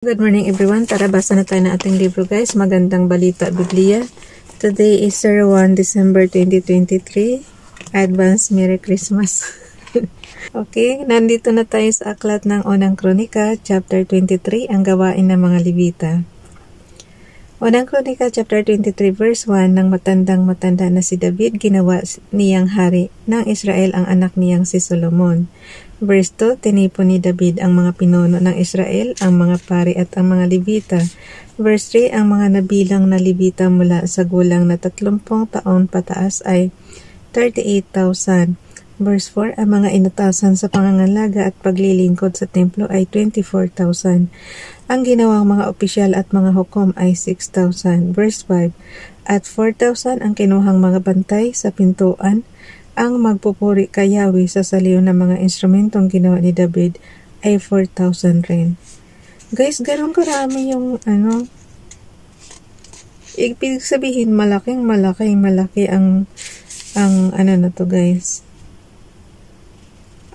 Good morning everyone. Tara, basa na tayo ng ating libro guys. Magandang Balita Biblia. Today is 1 December 2023. Advance Merry Christmas. Okay, nandito na tayo sa aklat ng Unang Kronika, chapter 23, ang gawain ng mga Levita. Unang Kronika, chapter 23, verse 1, nang matandang-matanda na si David, ginawa niyang hari ng Israel ang anak niyang si Solomon. Verse 2, tinipon ni David ang mga pinuno ng Israel, ang mga pari at ang mga Levita. Verse 3, ang mga nabilang na Levita mula sa gulang na 30 taon pataas ay 38,000. Verse 4, ang mga inatasan sa pangangalaga at paglilingkod sa templo ay 24,000. Ang ginawang mga opisyal at mga hukom ay 6,000. Verse 5, at 4,000 ang kinuhang mga bantay sa pintuan. Ang magpupuri kay Yahweh sa saliw ng mga instrumentong ginawa ni David ay 4,000 rin. Guys, ganun karami yung ibig sabihin malaki ang na to guys.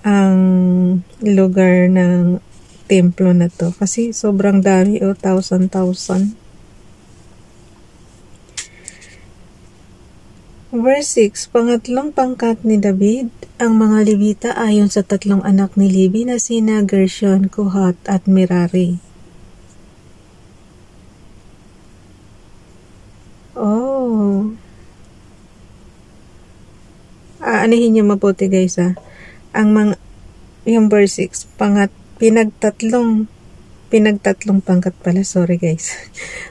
Ang lugar ng templo na to kasi sobrang dami 1,000. Verse 6, pangatlong pangkat ni David, ang mga Levita ayon sa tatlong anak ni Levi na sina Gershon, Kohat at Merari. Oh. Aanihin niyo mabuti guys yung verse 6, pinagtatlong pangkat pala, sorry guys.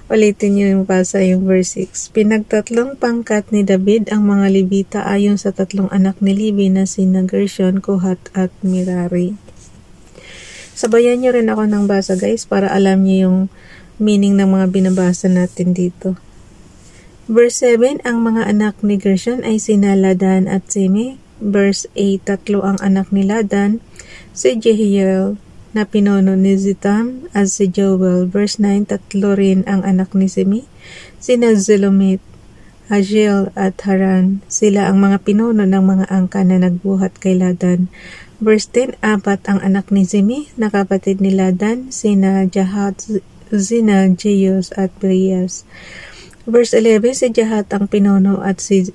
Ulitin niyo yung basa yung verse 6. Pinagtatlong pangkat ni David ang mga Levita ayon sa tatlong anak ni Levi na sina Gershon, Kohat at Merari. Sabayan niyo rin ako ng basa guys para alam niyo yung meaning ng mga binabasa natin dito. Verse 7, ang mga anak ni Gershon ay sina Ladan at Simi. Verse 8, tatlo ang anak ni Ladan, si Jehiel na pinuno ni Zitam at si Joel. Verse 9, tatlo rin ang anak ni Simi, sina Zelomit, Hajiel at Haran. Sila ang mga pinuno ng mga angka na nagbuhat kay Ladan. Verse 10, apat ang anak ni Simi na kapatid ni Ladan, sina Jahat, Zina, Jeus at Brias. Verse 11, si Jahat ang pinuno at si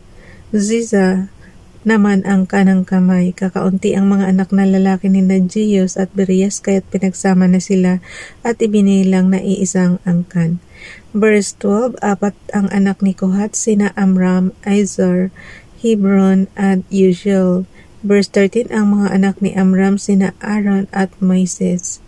Ziza naman ang kanang kamay. Kakaunti ang mga anak na lalaki ni Jeus at Berias kaya't pinagsama na sila at ibinilang na iisang angkan. Verse 12, apat ang anak ni Kohat, sina Amram, Izar, Hebron at Uziel. Verse 13, ang mga anak ni Amram, sina Aaron at Moises.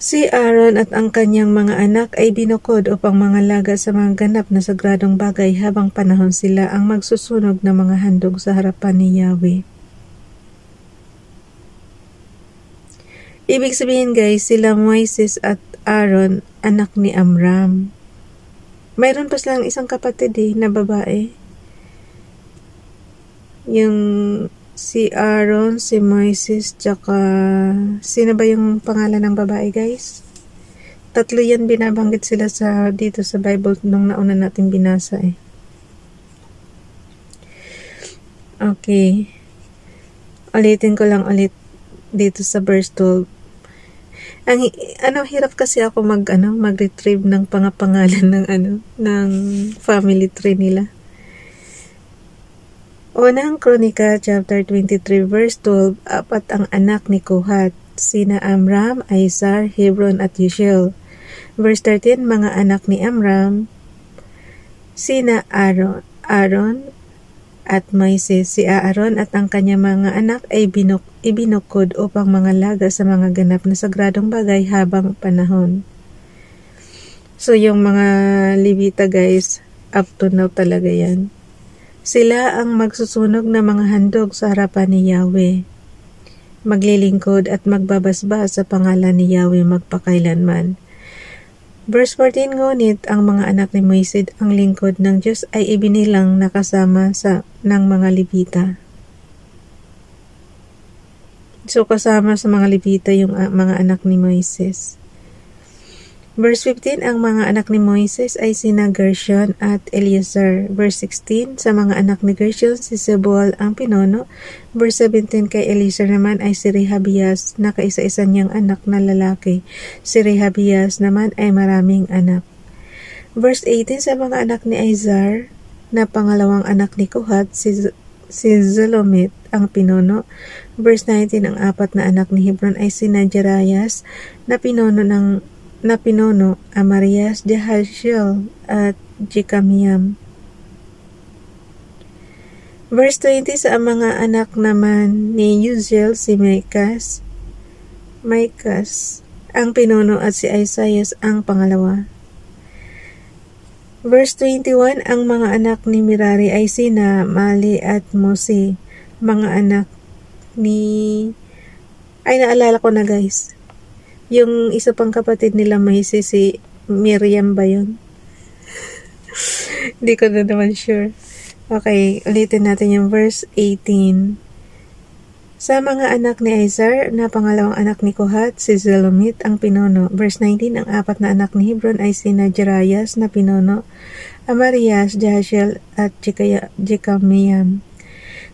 Si Aaron at ang kanyang mga anak ay binukod upang mangalaga sa mga ganap na sagradong bagay habang panahon sila ang magsusunog ng mga handog sa harapan ni Yahweh. Ibig sabihin guys, sila Moises at Aaron, anak ni Amram. Mayroon pa silang isang kapatid na babae. Yung si Aaron, si Moises, tsaka sino ba yung pangalan ng babae guys? Tatlo yan, binabanggit sila dito sa Bible nung nauna natin binasa Okay. Ulitin ko lang ulit dito sa verse 12. Hirap kasi ako mag-retrieve ng pangalan ng family tree nila. Unang Kronika, chapter 23, verse 12, apat ang anak ni Kohat, sina Amram, Izar, Hebron at Uziel. Verse 13, mga anak ni Amram, sina Aaron at Moises. Si Aaron at ang kanyang mga anak ay ibinukod upang mangalaga sa mga ganap na sagradong bagay habang panahon. So yung mga Levita guys, up to now talaga yan. Sila ang magsusunog na mga handog sa harapan ni Yahweh, maglilingkod at magbabasbas sa pangalan ni Yahweh magpakailanman. Verse 14, ngunit ang mga anak ni Moises, ang lingkod ng Diyos, ay ibinilang na kasama ng mga Levita. So kasama sa mga Levita yung mga anak ni Moises. Verse 15, ang mga anak ni Moises ay sina Gershon at Eleazar. Verse 16, sa mga anak ni Gershon, si Zebul ang pinuno. Verse 17, kay Eleazar naman ay si Rehabias na kaisa-isa niyang anak na lalaki. Si Rehabias naman ay maraming anak. Verse 18, sa mga anak ni Izhar na pangalawang anak ni Kohat, si Zelomit ang pinuno. Verse 19, ang apat na anak ni Hebron ay sina Jerayas na pinuno Amarias, Jehasiel at Jekamiam. Verse 20, sa mga anak naman ni Uziel, si Micas ang pinuno at si Isaias ang pangalawa. Verse 21, ang mga anak ni Merari ay sina Mali at Musi. Mga anak naalala ko na guys. Yung isa pang kapatid nila Moises, si Miriam ba yun? Hindi ko na naman sure. Okay, ulitin natin yung verse 18. Sa mga anak ni Izhar na pangalawang anak ni Kohat, si Zelomit ang pinuno. Verse 19, ang apat na anak ni Hebron ay sina Jerayas na pinuno, Amarias, Jahasiel at Jekamiam.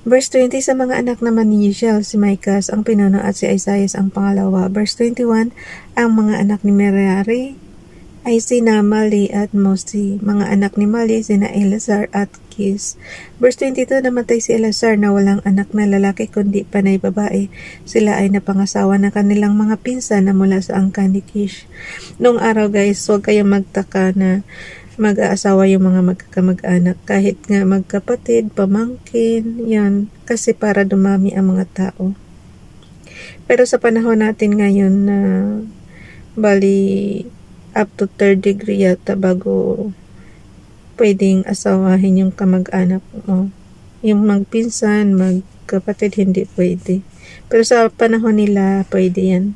Verse 20, sa mga anak naman ni Uziel, si Micas ang pinuno at si Isaias ang pangalawa. Verse 21, ang mga anak ni Merari ay sina Mali at Musi. Mga anak ni Mali, sina Eleazar at Kis. Verse 22, namatay si Eleazar na walang anak na lalaki kundi panay babae. Sila ay napangasawa ng kanilang mga pinsan na mula sa angkan ni Kish. Noong araw guys, huwag kayong magtaka na mag-aasawa yung mga magkakamag-anak. Kahit nga magkapatid, pamangkin, yan. Kasi para dumami ang mga tao. Pero sa panahon natin ngayon na bali up to 3rd degree yata bago pwedeng asawahin yung kamag-anak mo. Yung magpinsan, magkapatid, hindi pwede. Pero sa panahon nila, pwede yan.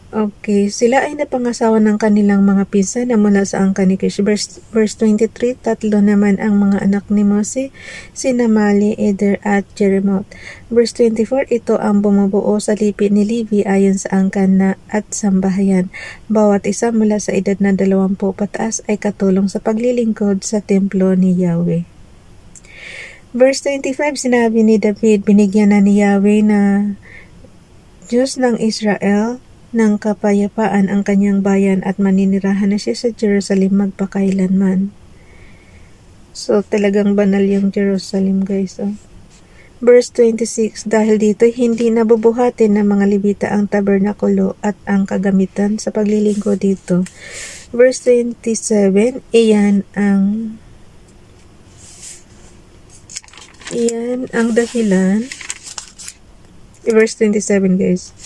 Okay, sila ay napangasawa ng kanilang mga pinsan na mula sa angkan ni Kish. Verse 23, tatlo naman ang mga anak ni Mose, sina Mali, Eder at Jeremoth. Verse 24, ito ang bumubuo sa lipi ni Levi ayon sa angkan na at sambahayan. Bawat isa mula sa edad na 20 pataas ay katulong sa paglilingkod sa templo ni Yahweh. Verse 25, sinabi ni David, binigyan na ni Yahweh na Diyos ng Israel ng kapayapaan ang kanyang bayan at maninirahan na siya sa Jerusalem magpakailanman. So, talagang banal yung Jerusalem guys. Verse 26, dahil dito hindi nabubuhatin ng mga Levita ang tabernakulo at ang kagamitan sa paglilingkod dito. Verse 27, iyan ang dahilan. Verse 27 guys.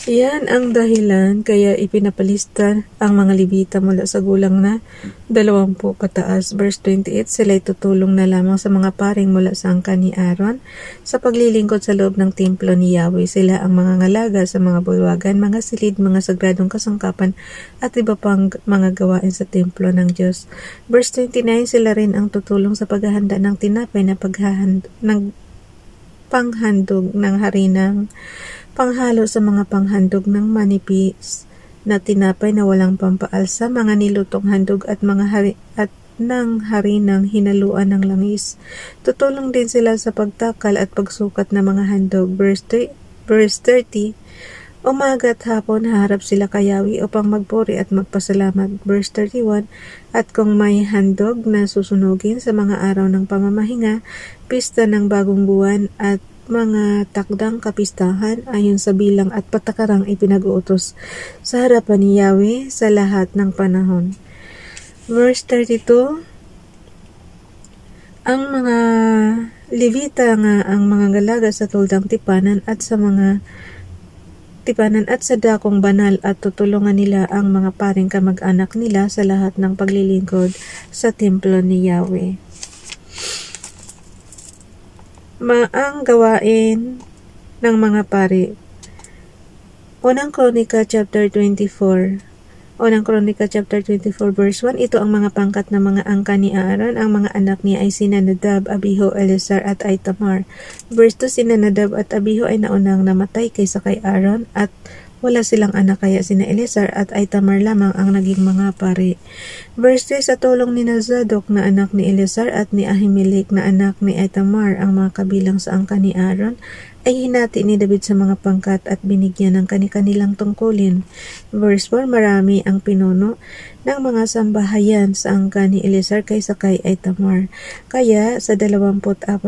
Iyan ang dahilan kaya ipinapalista ang mga Levita mula sa gulang na 20 pataas. Verse 28, sila'y tutulong na lamang sa mga paring mula sa angkan ni Aaron sa paglilingkod sa loob ng templo ni Yahweh. Sila ang mga ngalaga sa mga bulwagan, mga silid, mga sagradong kasangkapan at iba pang mga gawain sa templo ng Diyos. Verse 29, sila rin ang tutulong sa paghahanda ng tinapay na panghandog ng harinang panghalo sa mga panghandog ng manipis na tinapay na walang pampaalsa, mga nilutong handog at ng harinang hinaluan ng langis. Tutulong din sila sa pagtakal at pagsukat ng mga handog. Verse 30, umaga at hapon haharap sila kay Yahweh upang magpuri at magpasalamat. Verse 31, at kung may handog na susunugin sa mga araw ng pamamahinga, pista ng bagong buwan at mga takdang kapistahan ayon sa bilang at patakarang ipinag-uutos sa harapan ni Yahweh sa lahat ng panahon. Verse 32, ang mga Levita nga ang mga galaga sa tuldang tipanan at sa dakong banal at tutulungan nila ang mga paring kamag-anak nila sa lahat ng paglilingkod sa templo ni Yahweh. Ang gawain ng mga pari. Unang Kronika chapter 24 verse 1, ito ang mga pangkat ng mga angkan ni Aaron. Ang mga anak niya ay sina Nadab, Abihu, Eleazar at Itamar. Verse 2, sina Nadab at Abihu ay naunang namatay kaysa kay Aaron at Wala silang anak kaya sina Eleazar at Itamar lamang ang naging mga pari. Verse 3, sa tulong ni Zadok na anak ni Eleazar at ni Ahimelech na anak ni Itamar ang mga kabilang sa angkan ni Aaron, ay hinati ni David sa mga pangkat at binigyan ng kani-kanilang tungkulin. Verse 4, marami ang pinuno ng mga sambahayan sa angkan ni Eleazar kaysa kay Itamar. Kaya sa 24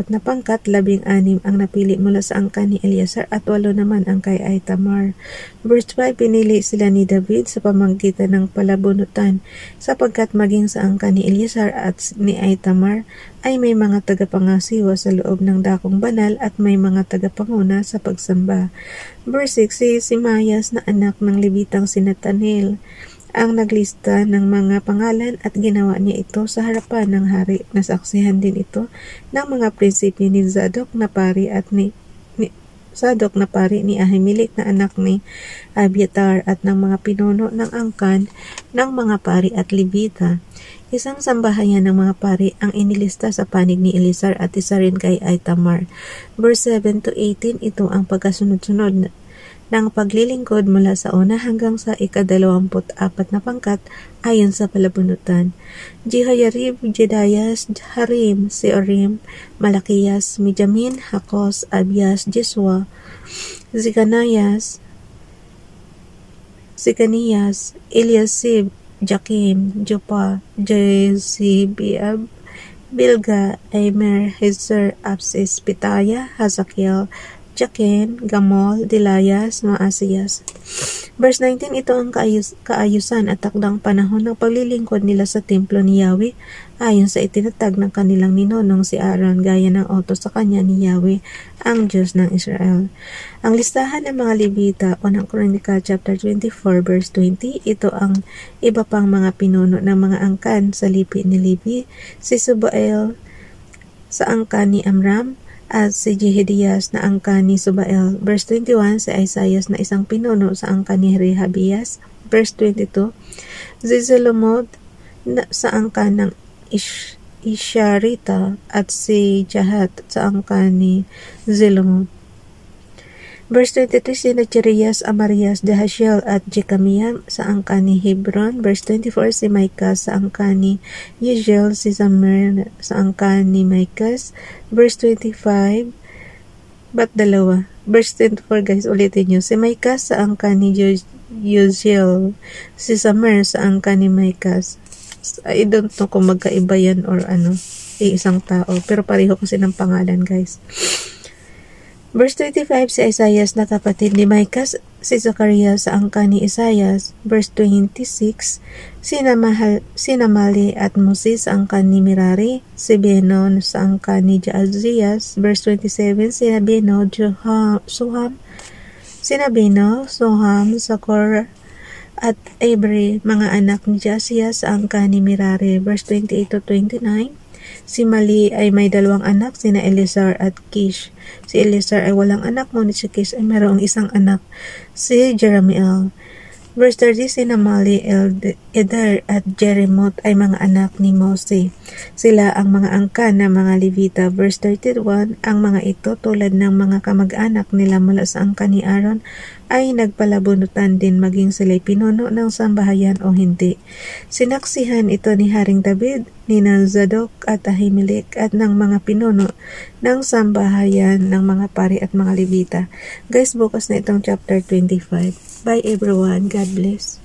na pangkat, 16 ang napili mula sa angkan ni Eleazar at 8 naman ang kay Itamar. Verse 5, pinili sila ni David sa pamamagitan ng palabunutan sapagkat maging sa angkan ni Eleazar at ni Itamar ay may mga tagapangasiwa sa loob ng dakong banal at may mga tagapanguna sa pagsamba. Verse 6, si Simayas na anak ng Levitang si Nathanael ang naglista ng mga pangalan at ginawa niya ito sa harapan ng hari. Nasaksihan din ito ng mga prinsipyo ni Zadok na pari at ni Ahimelech na anak ni Abiatar at ng mga pinuno ng angkan ng mga pari at Levita. Isang sambahayan ng mga pari ang inilista sa panig ni Eleazar at isa rin kay Itamar. Verse 7 to 18, ito ang pagkasunod-sunod ng paglilingkod mula sa una hanggang sa ika-24 na pangkat ayon sa palabunutan. Jehoiarib, Jedayas, Harim, Seorim, Malakiyas, Mijamin, Hakos, Abias, Jesua, Zikaniyas, Eliasib, Jakim, Jopa, Jezibeab, Bilga, Aimer, Hezer, Apsis, Pitaya, Hazakiel, Jakin, Gamol, Dilayas, Maasiyas. Verse 19, ito ang kaayusan at takdang panahon ng paglilingkod nila sa templo ni Yahweh ayon sa itinatag ng kanilang ninonong si Aaron gaya ng utos sa kanya ni Yahweh, ang Diyos ng Israel. Ang listahan ng mga Levita o ng Kronika chapter 24 verse 20, ito ang iba pang mga pinuno ng mga angkan sa lipi ni Levi, si Subael sa angkan ni Amram, at si Jehedias na angkan ni Subael. Verse 21, si Isaias na isang pinuno sa angkan ni Rehabias. Verse 22, si Zelomod sa angkan ng Isharita at si Jahat sa angkan ni Zelomod. Verse 23, si Nachirias, Amarias, Dehashiel at Jekamiah sa angkan ni Hebron. Verse 24, si Micah sa angkan ni Yehiel, si Zamir sa angkan ni Micas. Verse 25, Verse 24 guys, ulitin nyo. Si Micah sa angkan ni Yehiel, si Zamir sa angkan ni Micas. I don't know kung magkaiba yan or isang tao. Pero pareho kasi ng pangalan guys. Verse 35, si Isaias na kapatid ni Micas, si Zacharias sa angkan ni Isaias. Verse 26, si Namali at Musi sa angkan ni Mirari, si Benon sa angkan ni Jaazias. Verse 27, si Beno, Soham, Sakor, at Abri, mga anak ni Jaazias sa angkan ni Mirari. Verse 28 to 29, si Mali ay may 2 anak, sina Eleazar at Kish. Si Eleazar ay walang anak, ngunit si Kish ay mayroong isang anak, si Jeremiel. Verse 30, si Namali, Eder at Jerimoth ay mga anak ni Mose. Sila ang mga angkan ng mga Levita. Verse 31, ang mga ito tulad ng mga kamag-anak nila mula sa angkan ni Aaron ay nagpalabunutan din maging sila'y pinuno ng sambahayan o hindi. Sinaksihan ito ni Haring David, ni Zadok at Ahimelech at ng mga pinuno ng sambahayan ng mga pari at mga Levita. Guys, bukas na itong chapter 25. Bye everyone. God bless.